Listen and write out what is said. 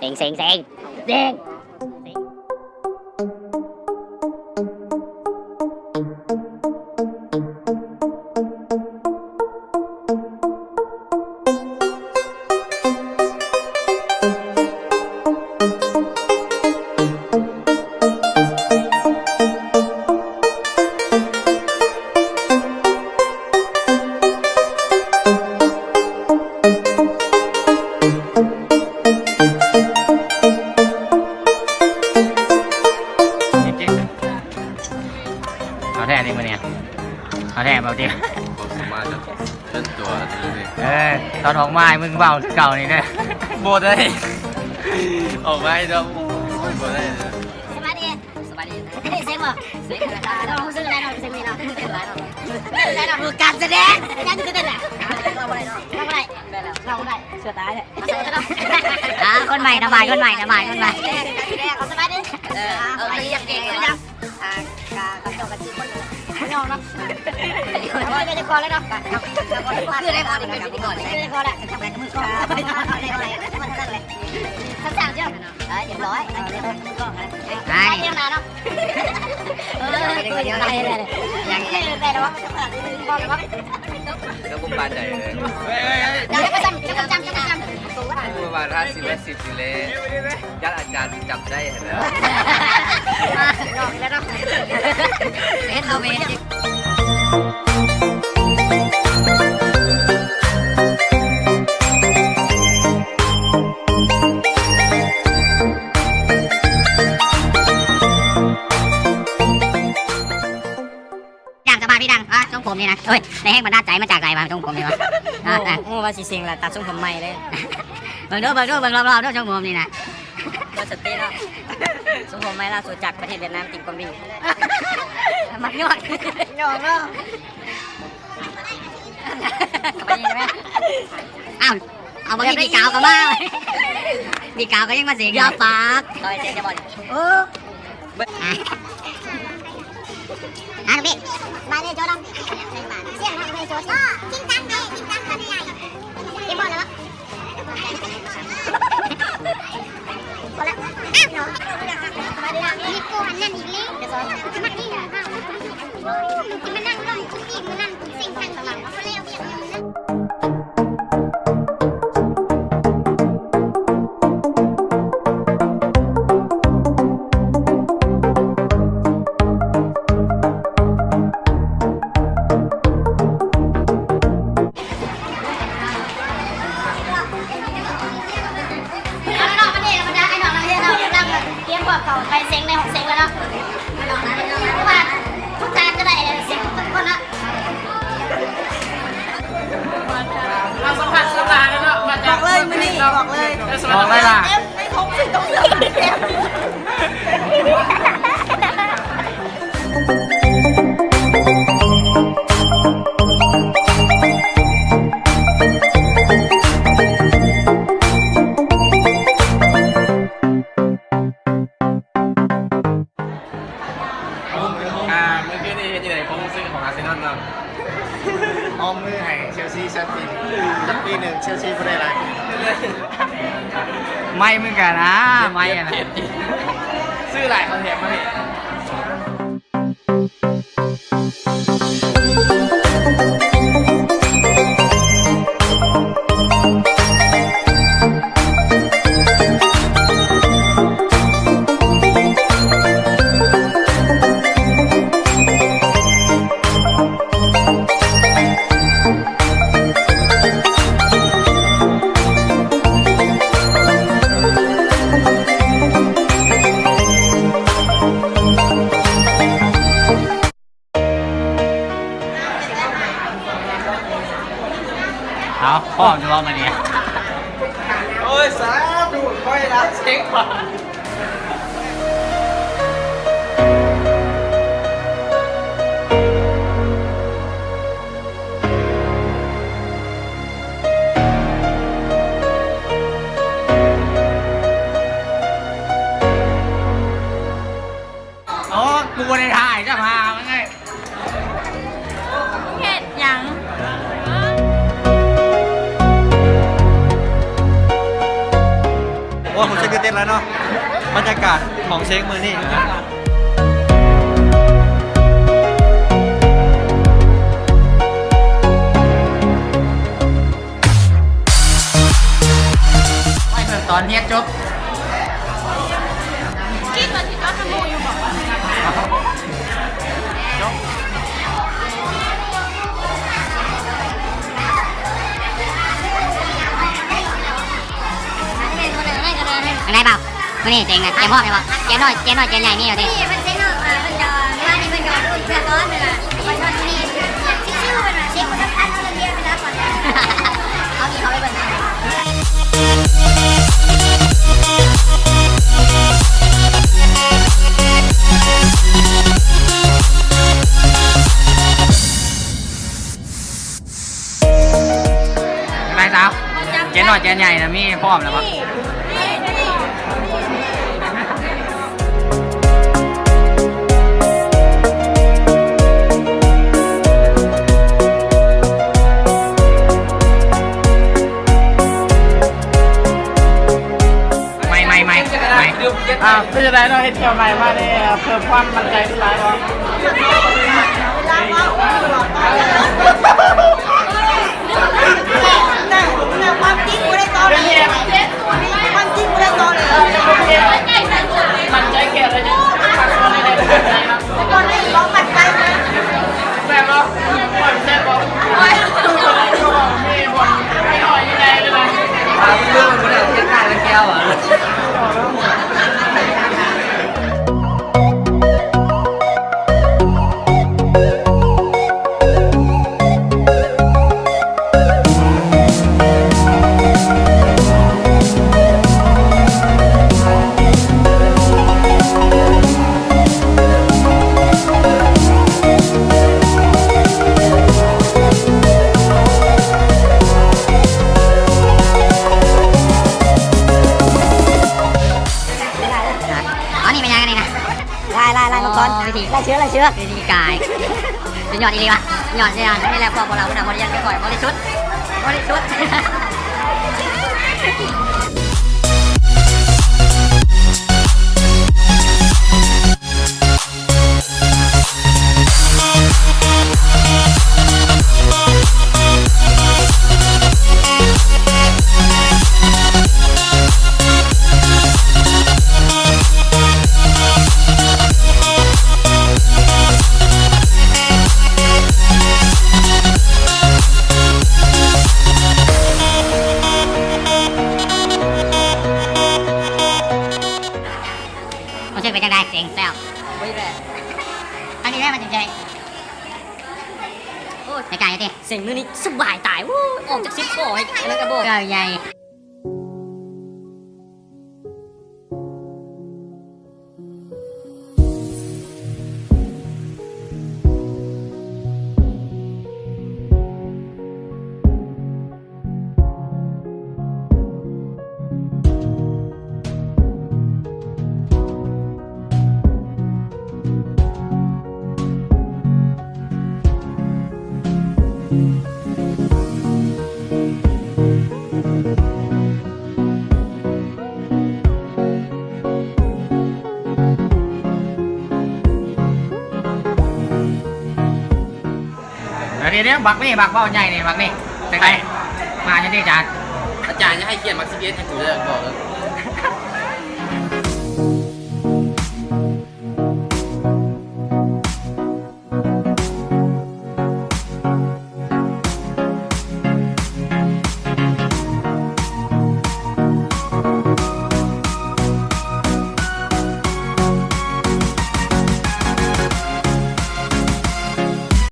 เซ็งเอาแท้นี่มาเนี่ยเอาแท้เอาจริง ผมสามารถจะเล่นตัวนี้เลย ตอนออกมามึงเบาเก่านี่นะ โบได้ออกมาแล้วโบได้เลย สบายดีเซ็งบ่เซ็งอะไรเราซื้ออะไรเราเซ็งนี่เราซื้ออะไรเราการแสดงยังคือแต่ละเราได้เสือตายเลยคนใหม่ทำไมคนใหม่สบายดิเอาไปยังเก่งเลยยังกับเจ้ากับจีคนน้องเนาะไม่จะคอแล้วเนาะคืออะไรก่อนคืออะไรก่อนแหละทำอะไรกับมือก่อนทั้งสามเจ้าเรียบร้อยเรียบร้อยก่อนได้เรียบร้อยเนาะยังได้แล้ววะก่อนเลยวะ แล้วผมบานใหญ่เลย จะจำ ประมาณ50 10เลยญาติอาจารย์จับได้แล้ว น้องแล้วเนาะเห็นเราเองพี่ดังทรงผมนี่นะเฮ้ยในแห้งมันน่าใจมาจากไหนมาทรงผมนี่วะว่าสิเสียงแหละตัดทรงผมใหม่เลยเบิ่งรอบๆด้วยทรงผมนี่นะก็สติแล้วทรงผมใหม่ล่าสุดจากประเทศเวียดนามติงกอมบิงมันยอดเนาะไปนี่ไหมอ้าวเอาบางทีพี่กาวก็มาพี่กาวก็ยังมาเสียงยาปากลอยเสียงจะบ่นลูกพี่มาเลยโจดำเสียงนะไม่โจดจริงจังเลยจริงจังขนาดใหญ่ยังบอกเลยวะบอกแล้วอ้าวเนาะมาดิมีกูหันนั่นอีกเลยมาดินะมันนั่งลงคุณอีกมันนั่งคุณสิ่งทางตลาดเขาเลี้ยวเบี้ยนะเก่าไปเซ็งใน6เซ็งแล้วเนาะเพราะว่าทุกการก็ได้เซ็งทุกคนละเราสัมผัสสบายแล้วเนาะบอกเลยไม่ได้บอกเลย บอกได้ล่ะ ไม่ครบสิต้องเลืเมื่อกี้นี่เห็นอยู่ไหนผมซื้อของอาร์เซนอลเนาะ ออมมือให้เชลซีชัดปีปีหนึ่งเชลซีไม่ได้ไร ไม่เหมือนกันนะไม่อะนะ ซื้อหลายคอนเทนต์มาพี่ เอาพ่อจะรอมาเนี่ย โอ้ยสาดูดค่อยนะเช็คก่อน อ๋อกูในถ่ายจะพามันไง เห็ดยัง โอ้ ว่าผมจะตื่นเต้นแล้วเนาะบรรยากาศของเช็คมือนี่ไม่เพิ่มตอนเฮียจบ คิดว่าที่เขาทำมูอยู่บอกว่า อะไรเปล่าวันนี้เจ๋งอ่ะเจ๊พ่อไหมวะเจ๊น้อยเจ๊ใหญ่นี่เหรอดิมันเจ๊น้อยมันจะว่านี่มันจะดูเชื่อร้อนเลยนะมันชอบที่นี่ชิวๆมันเช็คคนละพันคนละเดียวไปรับก่อนเขามีเขาไปเบิ่ง นายสาวเจนหน่อยเจนใหญ่นะมีพร้อมแล้วปะไม่ คือจะได้เราให้เที่ยวใหม่มาเนี่ยเพิ่มความมั่นใจขึ้นหลายวันความจริงกูได้ตอนเลยความจริงกูได้ตอนเลยมันใจเกลียดเลยเนี่ยตอนนี้ร้องมันใจแม่บอกแม่บอกมีบทไม่หน่อยยังไงเลยนะ เรื่องมันเนี่ยเช็ดการแล้วแก้วอ่ะ อ๋อนี่เป็นยังไงนี่นะไล่มังกรวิธีไล่เชื้อวิธีกายเป็นหยอดอีกดีวะหยอดเนี่ยนี่แหละพวกเราบริยันไปก่อนบริสุทธิ์รู้สึกเป็นยังไงเสียงแซวอันนี้แม่มันจริงใจในกายดิเสียงมือนี้สบายตายวู้ออกจากซิปโก้ให้แล้วก็โบกใหญ่เดี๋ยวบักเบ้าใหญ่นี่บักนี่ใครมาจะได้จาน อาจารย์จะให้เขียนมาร์กซิเกสให้กูเลยบอกเลย